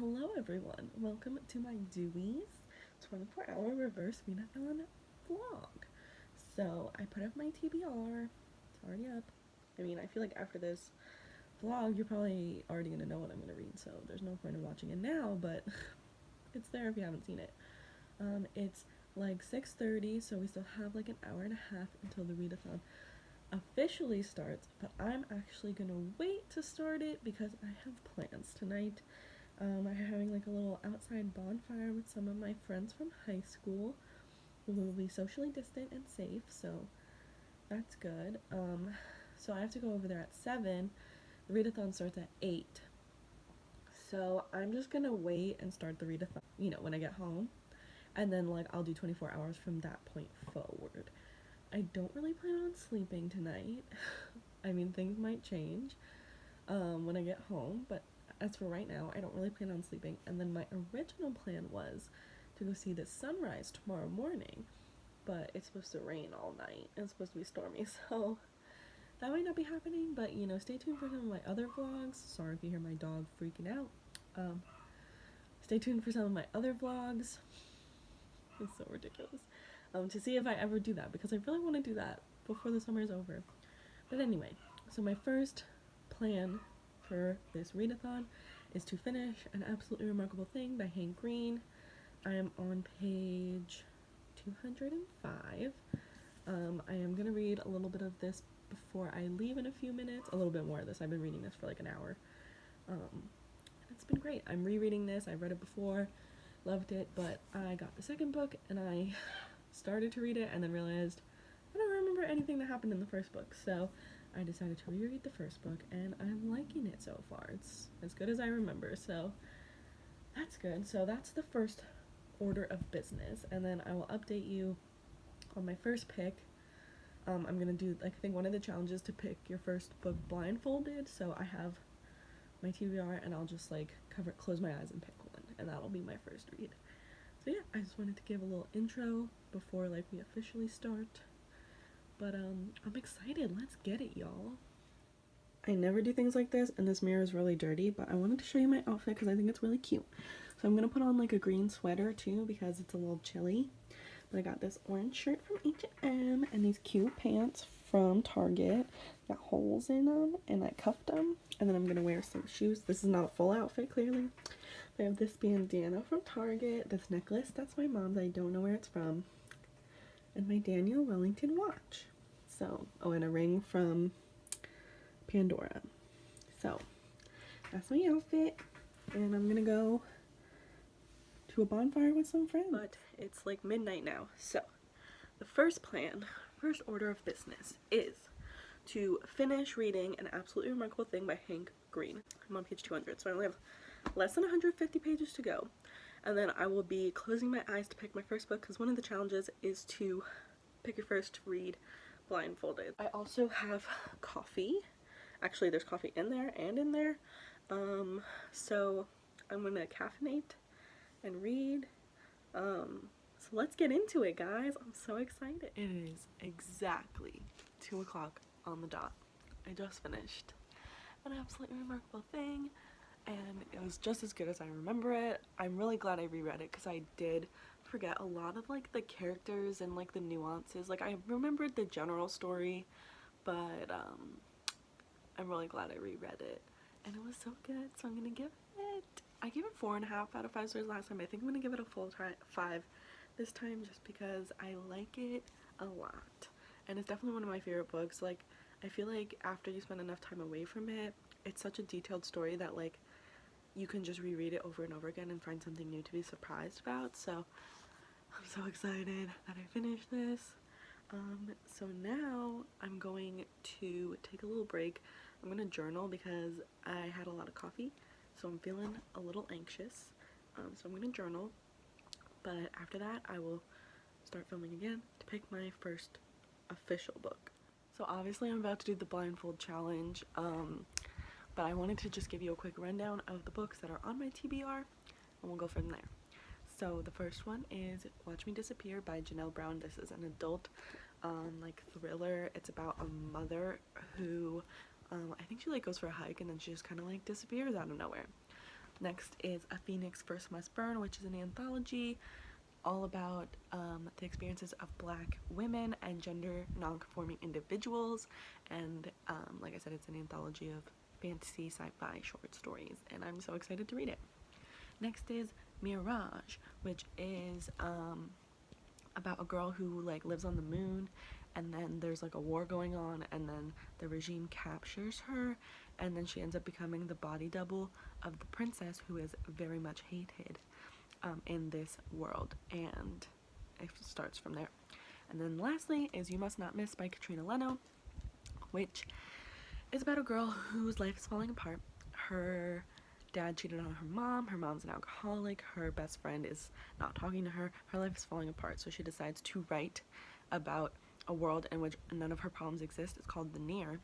Hello everyone, welcome to my DEWEY'S 24-hour reverse readathon vlog. So I put up my TBR, it's already up. I mean, I feel like after this vlog you're probably already gonna know what I'm gonna read, so there's no point in watching it now, but it's there if you haven't seen it. It's like 6:30, so we still have like an hour and a half until the readathon officially starts, but I'm actually gonna wait to start it because I have plans tonight. I'm having like a little outside bonfire with some of my friends from high school who will be socially distant and safe, so that's good. So I have to go over there at 7. The readathon starts at 8. So I'm just gonna wait and start the readathon, when I get home. And then like I'll do 24 hours from that point forward. I don't really plan on sleeping tonight. I mean, things might change when I get home, but as for right now, I don't really plan on sleeping. And then my original plan was to go see the sunrise tomorrow morning, but it's supposed to rain all night and it's supposed to be stormy, so that might not be happening. But stay tuned for some of my other vlogs. Sorry if you hear my dog freaking out. Stay tuned for some of my other vlogs. It's so ridiculous. To see if I ever do that, because I really want to do that before the summer is over. But anyway, so my first plan for this readathon is to finish An Absolutely Remarkable Thing by Hank Green. I am on page 205. I am going to read a little bit of this before I leave in a few minutes. A little bit more of this. I've been reading this for like an hour. It's been great. I'm rereading this. I read it before, loved it, but I got the second book and I started to read it and then realized I don't remember anything that happened in the first book, so I decided to reread the first book, and I'm liking it so far. It's as good as I remember, so that's good. So that's the first order of business, and then I will update you on my first pick. I'm gonna do, like, I think one of the challenges to pick your first book blindfolded, so I have my TBR and I'll just like close my eyes and pick one, and that'll be my first read. So yeah, I just wanted to give a little intro before like we officially start. But I'm excited. Let's get it, y'all. I never do things like this, and this mirror is really dirty, but I wanted to show you my outfit because I think it's really cute. So I'm going to put on like a green sweater too because it's a little chilly. But I got this orange shirt from H&M and these cute pants from Target. Got holes in them, and I cuffed them. And then I'm going to wear some shoes. This is not a full outfit, clearly. I have this bandana from Target, this necklace, that's my mom's, I don't know where it's from, and my Daniel Wellington watch. So, oh, and a ring from Pandora. So, that's my outfit, and I'm gonna go to a bonfire with some friends. But it's like midnight now, so the first order of business is to finish reading An Absolutely Remarkable Thing by Hank Green. I'm on page 200, so I only have less than 150 pages to go, and then I will be closing my eyes to pick my first book because one of the challenges is to pick your first read blindfolded. I also have coffee. Actually, there's coffee in there and in there, so I'm gonna caffeinate and read. So let's get into it, guys. I'm so excited. It is exactly 2 o'clock on the dot. I just finished An Absolutely Remarkable Thing, and it was just as good as I remember it. I'm really glad I reread it because I did forget a lot of like the characters and like the nuances. Like I remembered the general story, but I'm really glad I reread it, and it was so good. So I'm gonna give it, I gave it 4.5 out of 5 stars last time. I think I'm gonna give it a full 5 this time just because I like it a lot, and it's definitely one of my favorite books. Like I feel like after you spend enough time away from it, it's such a detailed story that like you can just reread it over and over again and find something new to be surprised about. So I'm so excited that I finished this. So now I'm going to take a little break. I'm gonna journal because I had a lot of coffee, so I'm feeling a little anxious. So I'm gonna journal, but after that I will start filming again to pick my first official book. So obviously I'm about to do the blindfold challenge, but I wanted to just give you a quick rundown of the books that are on my TBR, and we'll go from there. So the first one is Watch Me Disappear by Janelle Brown. This is an adult like thriller. It's about a mother who I think she like goes for a hike and then she just kind of like disappears out of nowhere. Next is A Phoenix First Must Burn, which is an anthology all about the experiences of Black women and gender non-conforming individuals, and like I said, it's an anthology of fantasy sci-fi short stories, and I'm so excited to read it. Next is Mirage, which is about a girl who like lives on the moon, and then there's like a war going on, and then the regime captures her, and then she ends up becoming the body double of the princess, who is very much hated in this world, and it starts from there. And then lastly is You Must Not Miss by Katrina Leno, which is about a girl whose life is falling apart. Her dad cheated on her mom, her mom's an alcoholic, her best friend is not talking to her, her life is falling apart, so she decides to write about a world in which none of her problems exist. It's called The Near, and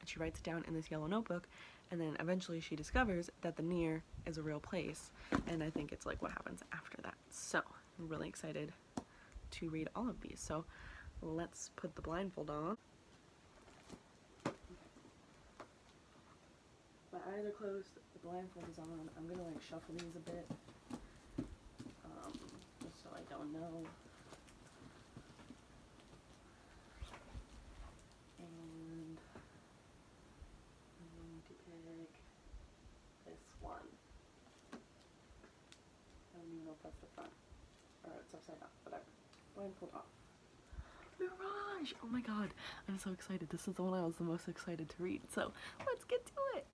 she writes it down in this yellow notebook, and then eventually she discovers that the Near is a real place, and I think it's like what happens after that. So I'm really excited to read all of these. So let's put the blindfold on. My eyes are closed, the blindfold is on. I'm gonna like shuffle these a bit, just so I don't know. And I'm going to pick this one. I don't even know if that's the front, or it's upside down, whatever. Blindfold off. Mirage! Oh my god, I'm so excited. This is the one I was the most excited to read, so let's get to it!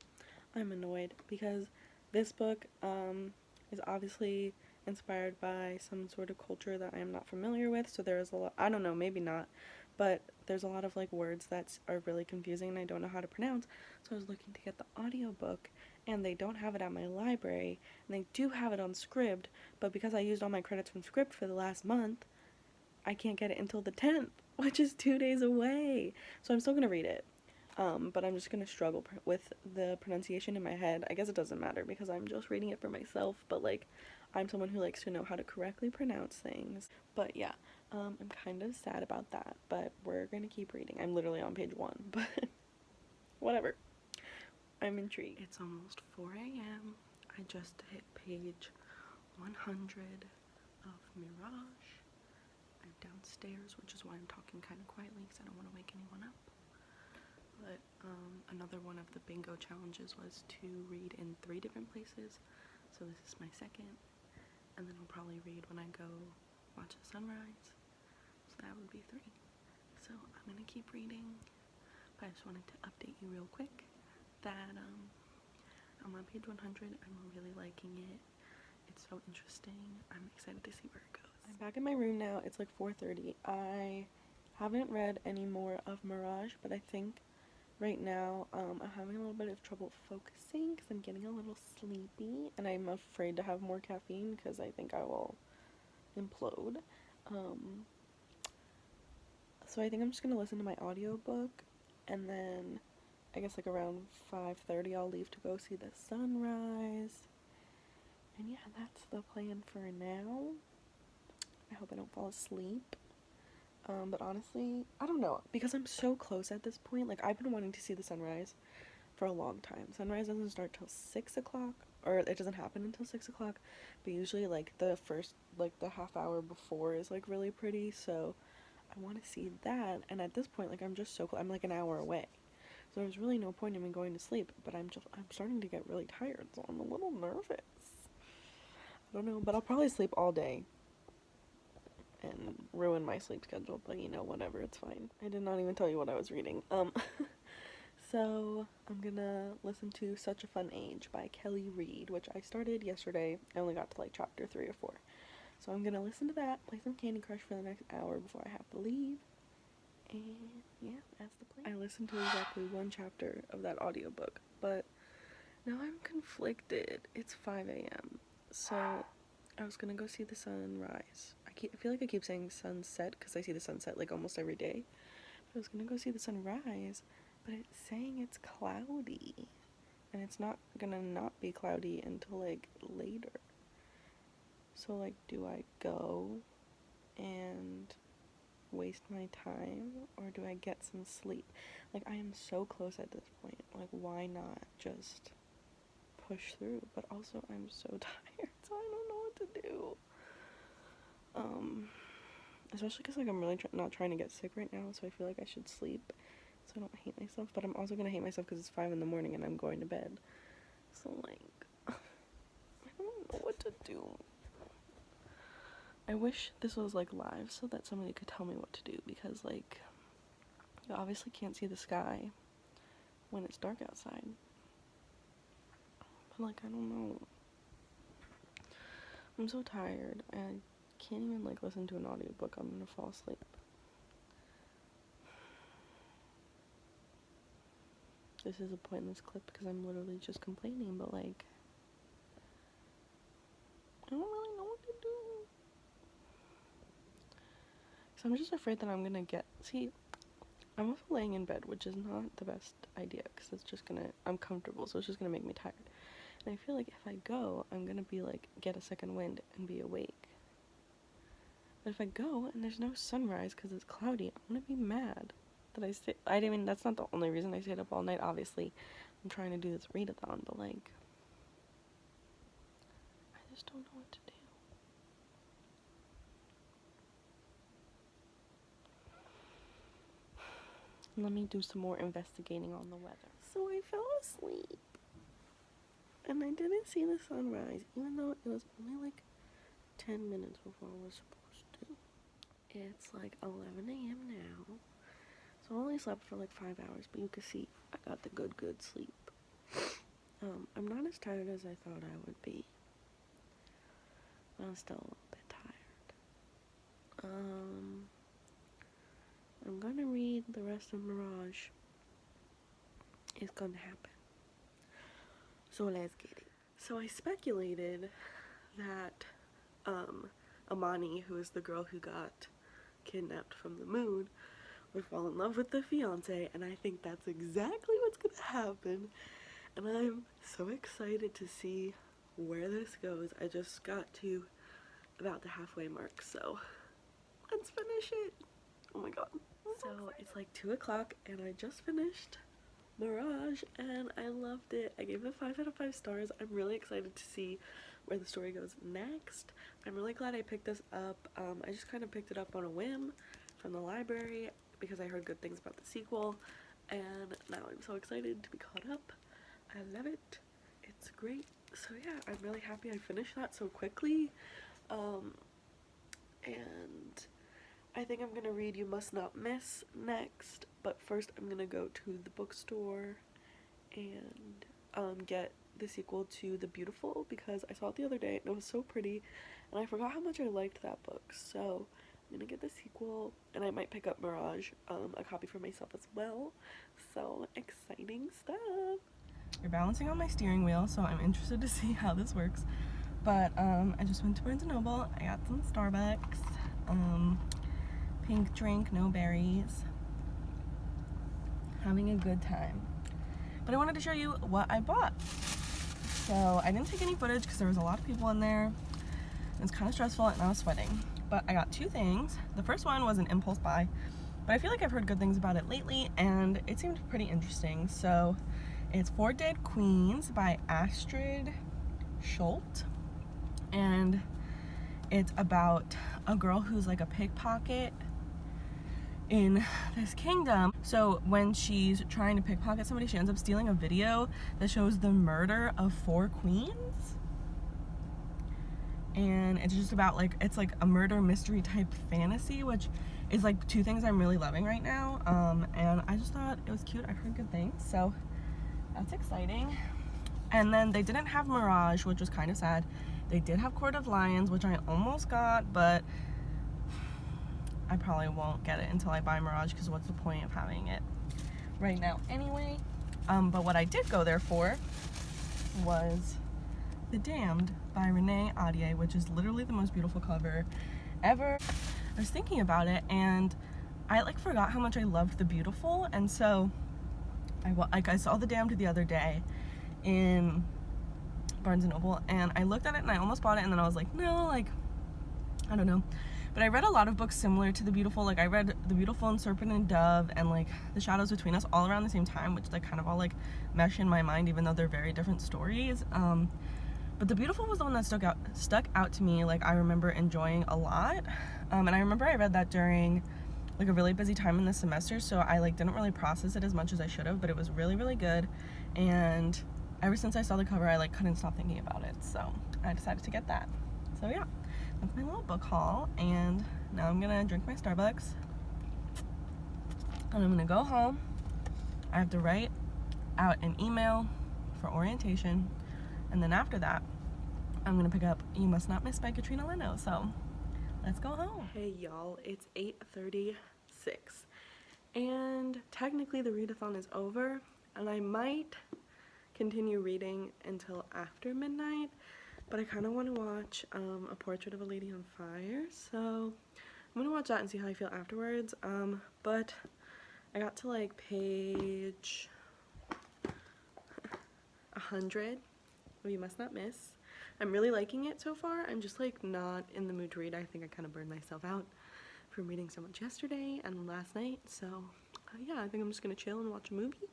I'm annoyed because this book is obviously inspired by some sort of culture that I am not familiar with, so there's a lot, I don't know, maybe not, but there's a lot of like words that are really confusing and I don't know how to pronounce, so I was looking to get the audiobook, and they don't have it at my library, and they do have it on Scribd, but because I used all my credits from Scribd for the last month, I can't get it until the 10th, which is 2 days away, so I'm still gonna read it. But I'm just gonna struggle with the pronunciation in my head. I guess it doesn't matter because I'm just reading it for myself, but like, I'm someone who likes to know how to correctly pronounce things. But yeah, I'm kind of sad about that, but we're gonna keep reading. I'm literally on page 1, but whatever. I'm intrigued. It's almost 4 a.m. I just hit page 100 of Mirage. I'm downstairs, which is why I'm talking kind of quietly because I don't want to wake anyone up. But another one of the bingo challenges was to read in 3 different places, so this is my second, and then I'll probably read when I go watch the sunrise, so that would be 3. So I'm gonna keep reading, but I just wanted to update you real quick that I'm on page 100. I'm really liking it. It's so interesting. I'm excited to see where it goes. I'm back in my room now. It's like 4:30. I haven't read any more of Mirage, but I think right now, I'm having a little bit of trouble focusing because I'm getting a little sleepy, and I'm afraid to have more caffeine because I think I will implode. So I think I'm just gonna listen to my audiobook, and then I guess like around 5:30 I'll leave to go see the sunrise. And yeah, that's the plan for now. I hope I don't fall asleep. But honestly, I don't know, because I'm so close at this point. Like, I've been wanting to see the sunrise for a long time. Sunrise doesn't start till 6 o'clock, or it doesn't happen until 6 o'clock, but usually, like, the first, like, the half hour before is, like, really pretty, so I want to see that, and at this point, like, I'm just so close. I'm, like, an hour away, so there's really no point in me going to sleep, but I'm starting to get really tired, so I'm a little nervous. I don't know, but I'll probably sleep all day and ruin my sleep schedule, but you know, whatever, it's fine. I did not even tell you what I was reading. So I'm gonna listen to Such a Fun Age by Kelly Reid, which I started yesterday. I only got to like chapter 3 or 4. So I'm gonna listen to that, play some Candy Crush for the next hour before I have to leave. And yeah, that's the plan. I listened to exactly 1 chapter of that audiobook, but now I'm conflicted. It's 5 a.m. So I was gonna go see the sunrise. I feel like I keep saying sunset because I see the sunset like almost every day. But I was gonna go see the sunrise, but it's saying it's cloudy. And it's not gonna not be cloudy until like later. So like, do I go and waste my time, or do I get some sleep? Like, I am so close at this point. Like, why not just push through, but also I'm so tired, so I don't know what to do. Especially because, like, I'm really not trying to get sick right now, so I feel like I should sleep so I don't hate myself, but I'm also gonna hate myself because it's 5 in the morning and I'm going to bed. So, like, I don't know what to do. I wish this was, like, live so that somebody could tell me what to do, because, like, you obviously can't see the sky when it's dark outside. But, like, I don't know. I'm so tired. I can't even, like, listen to an audiobook. I'm gonna fall asleep. This is a pointless clip because I'm literally just complaining, but, like, I don't really know what to do. So I'm just afraid that I'm gonna I'm also laying in bed, which is not the best idea because it's just I'm comfortable, so it's just gonna make me tired. And I feel like if I go, I'm gonna be like, get a second wind and be awake. But if I go and there's no sunrise because it's cloudy, I'm gonna be mad that I mean, that's not the only reason I stayed up all night, obviously. I'm trying to do this readathon, but, like, I just don't know what to do. Let me do some more investigating on the weather. So I fell asleep, and I didn't see the sunrise, even though it was only, like, 10 minutes before I was supposed to. It's, like, 11 a.m. now. So I only slept for like 5 hours, but you can see I got the good sleep. I'm not as tired as I thought I would be, but I'm still a little bit tired. I'm gonna read the rest of Mirage. It's gonna happen. So let's get it. So I speculated that Amani, who is the girl who got kidnapped from the moon, would fall in love with the fiance, and I think that's exactly what's gonna happen, and I'm so excited to see where this goes. I just got to about the halfway mark, so let's finish it. Oh my god. So it's like 2 o'clock and I just finished Mirage and I loved it. I gave it 5 out of 5 stars. I'm really excited to see where the story goes next. I'm really glad I picked this up. I just kind of picked it up on a whim from the library because I heard good things about the sequel, and now I'm so excited to be caught up. I love it. It's great. So yeah, I'm really happy I finished that so quickly. And I think I'm gonna read You Must Not Miss next, but first I'm gonna go to the bookstore and get the sequel to The Beautiful, because I saw it the other day and it was so pretty and I forgot how much I liked that book. So I'm gonna get the sequel, and I might pick up Mirage, a copy for myself as well. So exciting stuff. You're balancing on my steering wheel, so I'm interested to see how this works. But I just went to Barnes & Noble. I got some Starbucks, pink drink, no berries. Having a good time. But I wanted to show you what I bought. So I didn't take any footage because there was a lot of people in there. It was kind of stressful and I was sweating. But I got 2 things. The first one was an impulse buy, but I feel like I've heard good things about it lately and it seemed pretty interesting. So it's 4 Dead Queens by Astrid Schuldt, and it's about a girl who's like a pickpocket in this kingdom. So when she's trying to pickpocket somebody, she ends up stealing a video that shows the murder of 4 queens. And it's just about like, it's like a murder mystery type fantasy, which is like 2 things I'm really loving right now. And I just thought it was cute. I've heard good things, so that's exciting. And then they didn't have Mirage, which was kind of sad. They did have Court of Lions, which I almost got, but I probably won't get it until I buy Mirage, because what's the point of having it right now anyway? But what I did go there for was The Damned by Renee Ahdieh, which is literally the most beautiful cover ever. I was thinking about it and I like forgot how much I loved The Beautiful, and so I saw The Damned the other day in Barnes & Noble and I looked at it and I almost bought it, and then I was like, no, like, I don't know. But I read a lot of books similar to The Beautiful. Like I read The Beautiful and Serpent and Dove and like The Shadows Between Us all around the same time, which like kind of all like mesh in my mind even though they're very different stories. But The Beautiful was the one that stuck out to me. Like I remember enjoying a lot. And I remember I read that during like a really busy time in the semester, so I like didn't really process it as much as I should have, but it was really, really good. And ever since I saw the cover, I like couldn't stop thinking about it, so I decided to get that. So yeah, that's my little book haul, and now I'm gonna drink my Starbucks and I'm gonna go home. I have to write out an email for orientation, and then after that I'm gonna pick up You Must Not Miss by Katrina Leno. So let's go home. Hey y'all, it's 8:36 and technically the readathon is over, and I might continue reading until after midnight, but I kind of want to watch A Portrait of a Lady on Fire, so I'm gonna watch that and see how I feel afterwards. But I got to like page 100 of You Must Not Miss. I'm really liking it so far. I'm just like not in the mood to read. I think I kind of burned myself out from reading so much yesterday and last night, so yeah, I think I'm just gonna chill and watch a movie,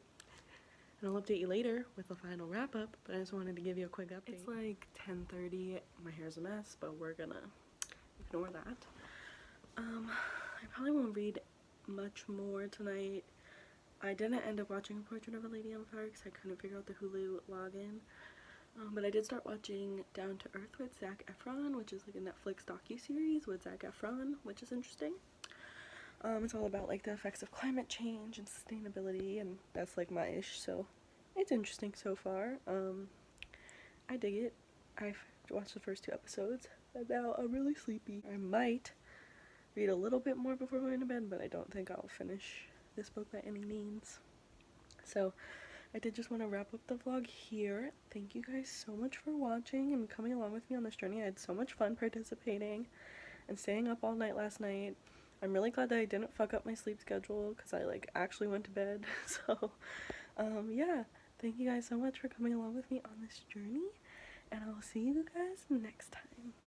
and I'll update you later with the final wrap up. But I just wanted to give you a quick update. It's like 10:30. My hair's a mess, but we're gonna ignore that. I probably won't read much more tonight. I didn't end up watching A Portrait of a Lady on Fire because I couldn't figure out the Hulu login. But I did start watching Down to Earth with Zac Efron, which is like a Netflix docu-series with Zac Efron, which is interesting. It's all about like the effects of climate change and sustainability, and that's like my ish, so it's interesting so far. I dig it. I've watched the first 2 episodes, and now I'm really sleepy. I might read a little bit more before going to bed, but I don't think I'll finish this book by any means. So I did just want to wrap up the vlog here. Thank you guys so much for watching and coming along with me on this journey. I had so much fun participating and staying up all night last night. I'm really glad that I didn't fuck up my sleep schedule because I like actually went to bed. So yeah, thank you guys so much for coming along with me on this journey, and I'll see you guys next time.